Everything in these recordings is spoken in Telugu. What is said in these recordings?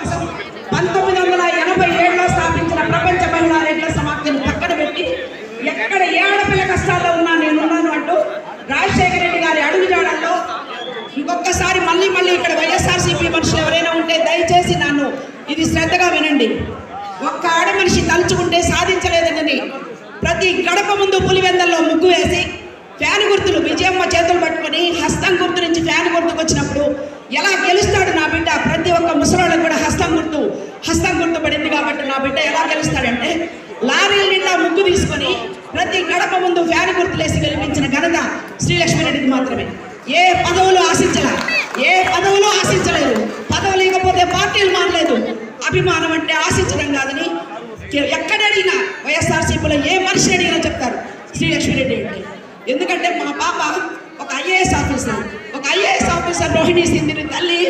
కోసం 1987లో స్థాపించిన ప్రపంచ మహిళా రెడ్ల సమాఖ్యను పక్కన పెట్టి ఎక్కడ ఏ ఆడపిల్ల కష్టాల్లో ఉన్నా నేనున్నాను అంటూ రాజశేఖర రెడ్డి గారి అడుగుజాడల్లో ఇంకొకసారి మళ్ళీ ఇక్కడ వైఎస్ఆర్సీపీ మనుషులు ఎవరైనా ఉంటే దయచేసి నన్ను ఇది శ్రద్ధగా వినండి. ఒక్క ఆడ మనిషి తలుచుకుంటే సాధించలేదని ప్రతి గడప ముందు పులివెందల్లో ముగ్గు వేసి ఫ్యాన్ గుర్తులు విజయమ్మ చేతులు పట్టుకొని హస్తం గుర్తు నుంచి ఫ్యాన్ గుర్తుకు వచ్చినప్పుడు ఎలా గెలుస్తాడు నా బిడ్డ? ప్రతి ఒక్క ముసలోళ్ళకు కూడా హస్తం గుర్తు పడింది కాబట్టి నా బిడ్డ ఎలా గెలుస్తాడంటే లారీల నిండా ముగ్గు తీసుకొని ప్రతి గడప ముందు ఫ్యాన్ గుర్తులేసి గెలిపించిన ఘనత శ్రీలక్ష్మిరెడ్డికి మాత్రమే. ఏ పదవులు ఆశించలేదు. పదవులు ఇవ్వకపోతే పార్టీలు మారలేదు. అభిమానం అంటే ఆశించడం కాదని ఎక్కడడిగినా వైఎస్ఆర్సీపీలో ఏ మనిషి అడిగినా చెప్తారు శ్రీలక్ష్మిరెడ్డి అంటే. ఎందుకంటే మా పాప ఒక ఐఏఎస్ ఆఫీసర్ రోహిణి సింధిని తల్లి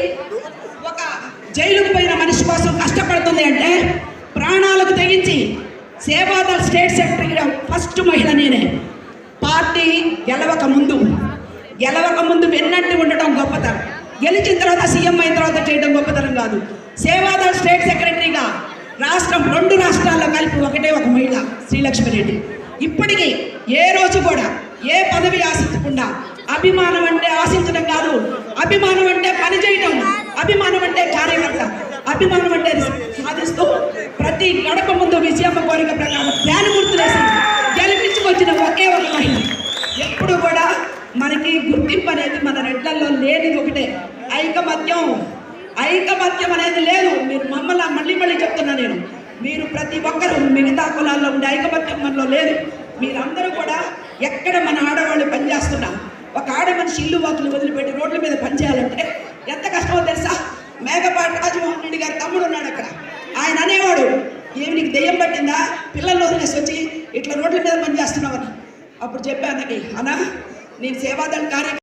ఒక జైలుకు పోయిన మనిషి కోసం కష్టపడుతుంది అంటే ప్రాణాలకు తెగించి సేవాదల్ స్టేట్ సెక్రటరీగా ఫస్ట్ మహిళ నేనే. పార్టీ గెలవక ముందు వెన్నట్టు ఉండటం గొప్పతనం, గెలిచిన తర్వాత సీఎం అయిన తర్వాత చేయడం గొప్పతనం కాదు. సేవాదల్ స్టేట్ సెక్రటరీగా రెండు రాష్ట్రాల్లో కలిపి ఒక మహిళ శ్రీలక్ష్మిరెడ్డి. ఇప్పటికీ ఏ రోజు కూడా ఏ పదవి ఆశించకుండా అభిమానం అంటే ఆశించడం కాదు, అభిమానం అంటే పని చేయడం, అభిమానం అంటే కార్యకర్త, అభిమానం అంటే సాధిస్తూ ప్రతి గడప ముందు విజయమ్మ కోరిక ప్రకారం ఫ్యాన్ గుర్తులేసి గెలిపించుకొచ్చిన ఒకే ఒక మహిళ. ఎప్పుడు కూడా మనకి గుర్తింపు అనేది మన రెడ్లల్లో లేనిది ఒకటే, ఐకమత్యం అనేది లేదు. మీరు మళ్ళీ చెప్తున్నా నేను, మీరు ప్రతి ఒక్కరూ మిగతా కులాల్లో ఉండే ఐకమత్యం మనలో లేదు. మీరందరూ కూడా ఎక్కడ మన ఆడవాళ్ళు పనిచేస్తున్నా ఒక ఆడ మనిషి ఇల్లు వాకులు వదిలిపెట్టి రోడ్ల మీద పనిచేయాలంటే ఎంత కష్టమో తెలుసా? మేకపాటి రాజమోహన్ రెడ్డి గారి తమ్ముడు ఉన్నాడు అక్కడ. ఆయన అనేవాడు, ఏమి నీకు దెయ్యం పట్టిందా, పిల్లల్లో వదిలేసి వచ్చి ఇట్లా రోడ్ల మీద పనిచేస్తున్నావని. అప్పుడు చెప్పానని, అన్నా నేను సేవాదళ కార్యక్రమం